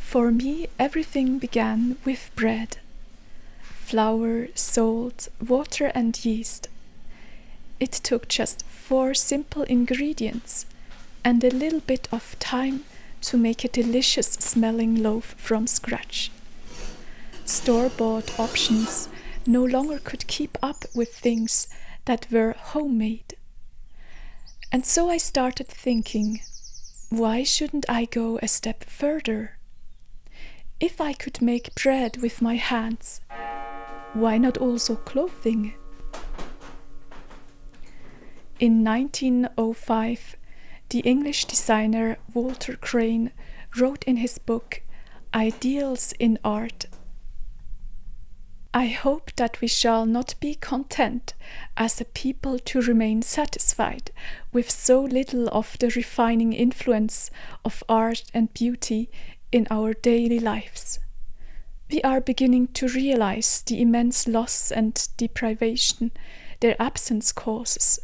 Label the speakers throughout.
Speaker 1: For me, everything began with bread. Flour, salt, water and yeast. It took just 4 simple ingredients and a little bit of time to make a delicious smelling loaf from scratch. Store-bought options no longer could keep up with things that were homemade. And so I started thinking, why shouldn't I go a step further? If I could make bread with my hands, why not also clothing? In 1905, the English designer Walter Crane wrote in his book, Ideals in Art, I hope that we shall not be content as a people to remain satisfied with so little of the refining influence of art and beauty in our daily lives. We are beginning to realize the immense loss and deprivation their absence causes,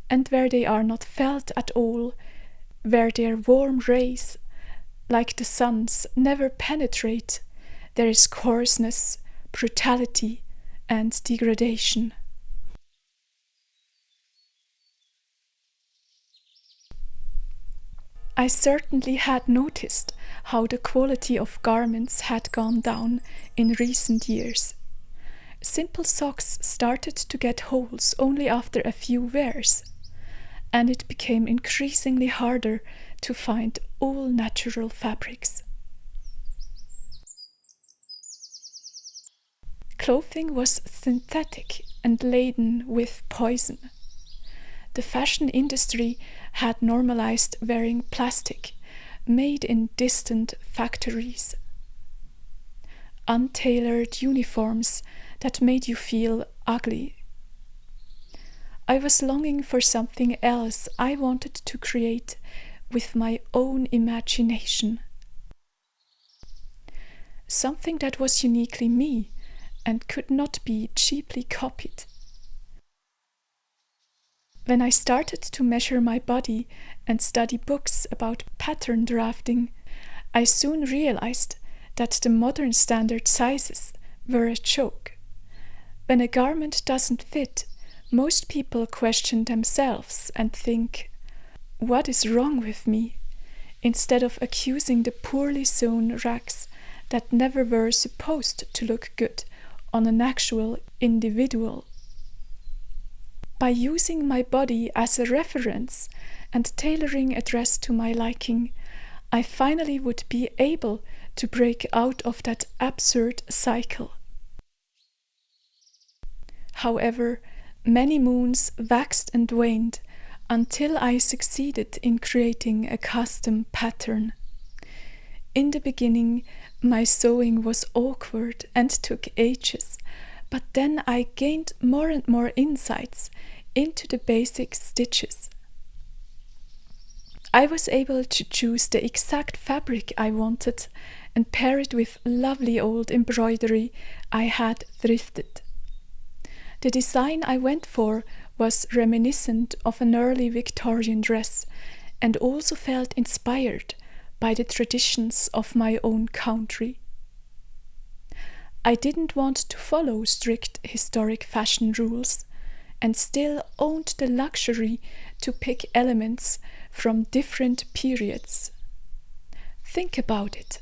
Speaker 1: and where they are not felt at all, where their warm rays, like the sun's, never penetrate, there is coarseness, brutality, and degradation. I certainly had noticed how the quality of garments had gone down in recent years. Simple socks started to get holes only after a few wears, and it became increasingly harder to find all natural fabrics. Clothing was synthetic and laden with poison. The fashion industry had normalized wearing plastic, made in distant factories. Untailored uniforms that made you feel ugly. I was longing for something else I wanted to create with my own imagination. Something that was uniquely me and could not be cheaply copied. When I started to measure my body and study books about pattern drafting, I soon realized that the modern standard sizes were a joke. When a garment doesn't fit, most people question themselves and think, what is wrong with me? Instead of accusing the poorly sewn rags that never were supposed to look good on an actual individual. By using my body as a reference and tailoring a dress to my liking, I finally would be able to break out of that absurd cycle. However, many moons waxed and waned until I succeeded in creating a custom pattern. In the beginning, my sewing was awkward and took ages, but then I gained more and more insights into the basic stitches. I was able to choose the exact fabric I wanted and pair it with lovely old embroidery I had thrifted. The design I went for was reminiscent of an early Victorian dress and also felt inspired by the traditions of my own country. I didn't want to follow strict historic fashion rules and still owned the luxury to pick elements from different periods. Think about it.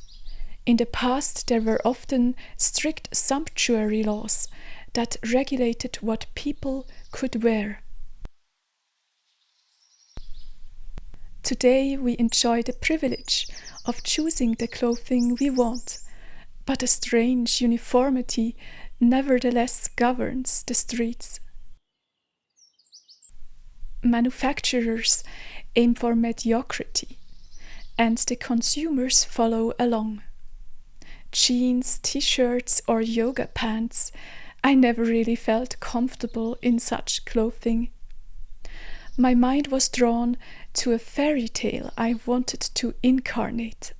Speaker 1: In the past, there were often strict sumptuary laws that regulated what people could wear. Today, we enjoy the privilege of choosing the clothing we want, but a strange uniformity nevertheless governs the streets. Manufacturers aim for mediocrity, and the consumers follow along. Jeans, t-shirts, or yoga pants, I never really felt comfortable in such clothing. My mind was drawn to a fairy tale I wanted to incarnate.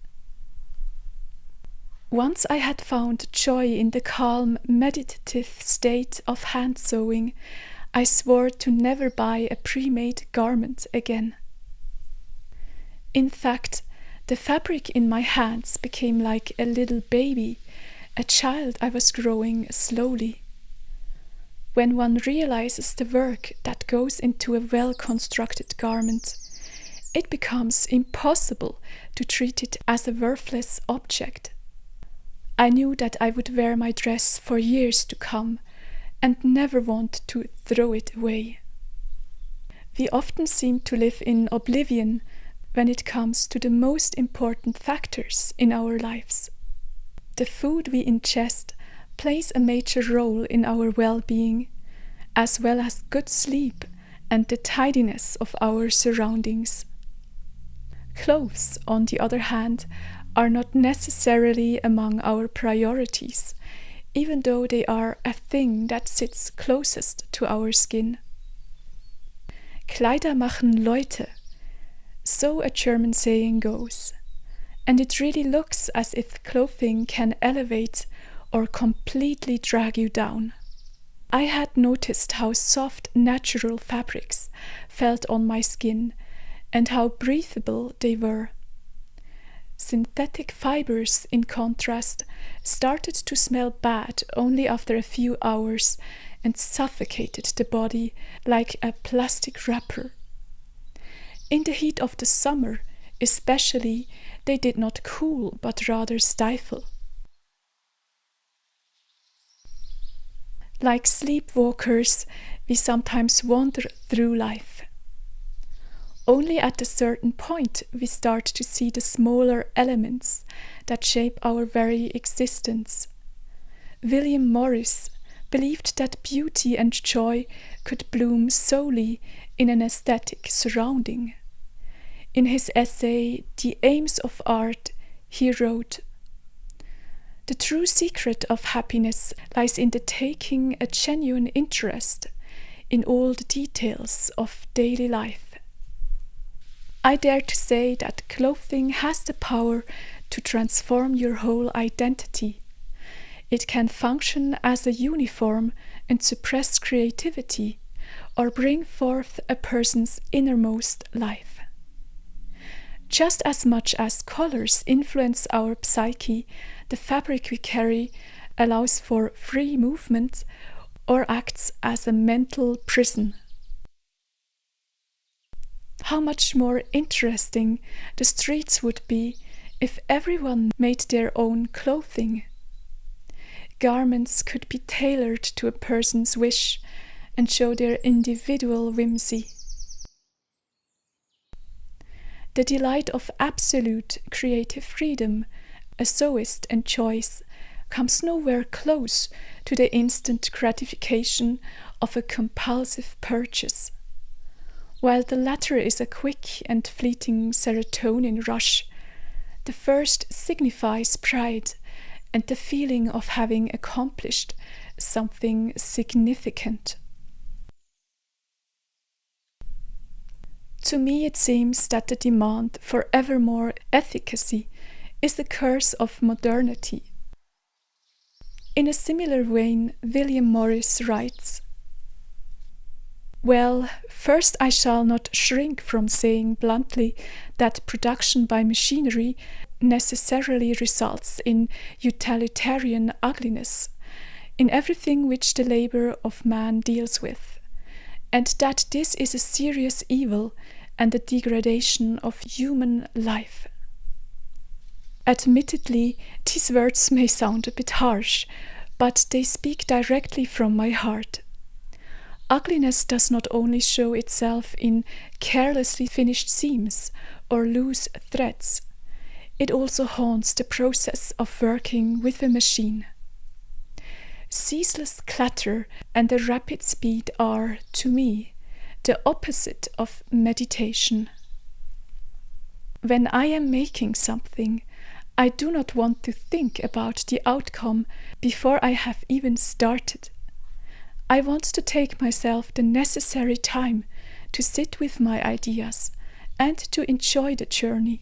Speaker 1: Once I had found joy in the calm, meditative state of hand sewing, I swore to never buy a pre-made garment again. In fact, The fabric in my hands became like a little baby, a child I was growing slowly. When one realizes the work that goes into a well-constructed garment, it becomes impossible to treat it as a worthless object. I knew that I would wear my dress for years to come and never want to throw it away. We often seem to live in oblivion when it comes to the most important factors in our lives. The food we ingest plays a major role in our well-being, as well as good sleep and the tidiness of our surroundings. Clothes, on the other hand, are not necessarily among our priorities, even though they are a thing that sits closest to our skin. Kleider machen Leute, so a German saying goes, and it really looks as if clothing can elevate or completely drag you down. I had noticed how soft natural fabrics felt on my skin and how breathable they were. Synthetic fibers, in contrast, started to smell bad only after a few hours and suffocated the body like a plastic wrapper. In the heat of the summer, especially, they did not cool but rather stifle. Like sleepwalkers, we sometimes wander through life. Only at a certain point we start to see the smaller elements that shape our very existence. William Morris believed that beauty and joy could bloom solely in an aesthetic surrounding. In his essay, The Aims of Art, he wrote, "The true secret of happiness lies in the taking a genuine interest in all the details of daily life." I dare to say that clothing has the power to transform your whole identity. It can function as a uniform and suppress creativity, or bring forth a person's innermost life. Just as much as colors influence our psyche, the fabric we carry allows for free movement or acts as a mental prison. How much more interesting the streets would be if everyone made their own clothing. Garments could be tailored to a person's wish and show their individual whimsy. The delight of absolute creative freedom a sewist enjoys comes nowhere close to the instant gratification of a compulsive purchase. While the latter is a quick and fleeting serotonin rush, the first signifies pride and the feeling of having accomplished something significant. To me it seems that the demand for ever more efficacy is the curse of modernity. In a similar vein, William Morris writes, "Well, first I shall not shrink from saying bluntly that production by machinery necessarily results in utilitarian ugliness, in everything which the labor of man deals with, and that this is a serious evil and a degradation of human life." Admittedly, these words may sound a bit harsh, but they speak directly from my heart. Ugliness does not only show itself in carelessly finished seams or loose threads, it also haunts the process of working with a machine. Ceaseless clatter and a rapid speed are, to me, the opposite of meditation. When I am making something, I do not want to think about the outcome before I have even started. I want to take myself the necessary time to sit with my ideas and to enjoy the journey.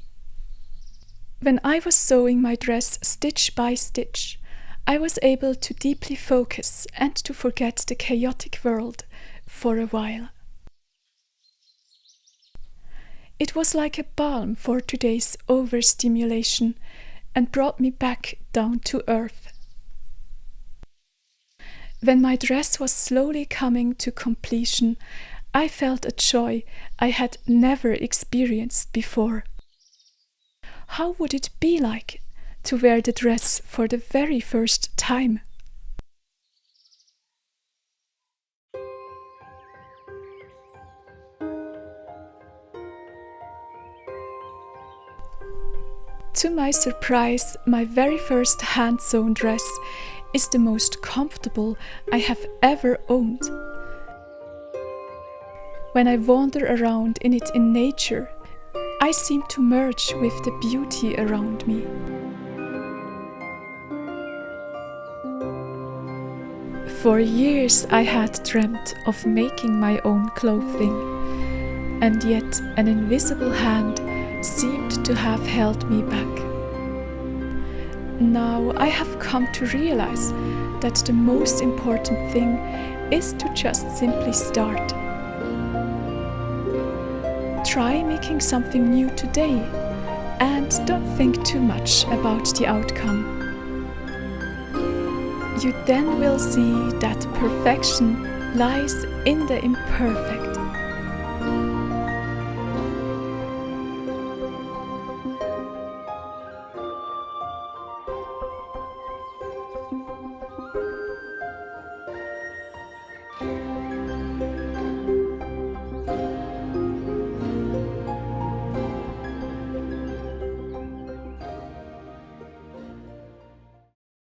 Speaker 1: When I was sewing my dress stitch by stitch, I was able to deeply focus and to forget the chaotic world for a while. It was like a balm for today's overstimulation and brought me back down to earth. When my dress was slowly coming to completion, I felt a joy I had never experienced before. How would it be like to wear the dress for the very first time? To my surprise, my very first hand-sewn dress is the most comfortable I have ever owned. When I wander around in it in nature, I seem to merge with the beauty around me. For years I had dreamt of making my own clothing, and yet an invisible hand seemed to have held me back. Now I have come to realize that the most important thing is to just simply start. Try making something new today and don't think too much about the outcome. You then will see that perfection lies in the imperfect.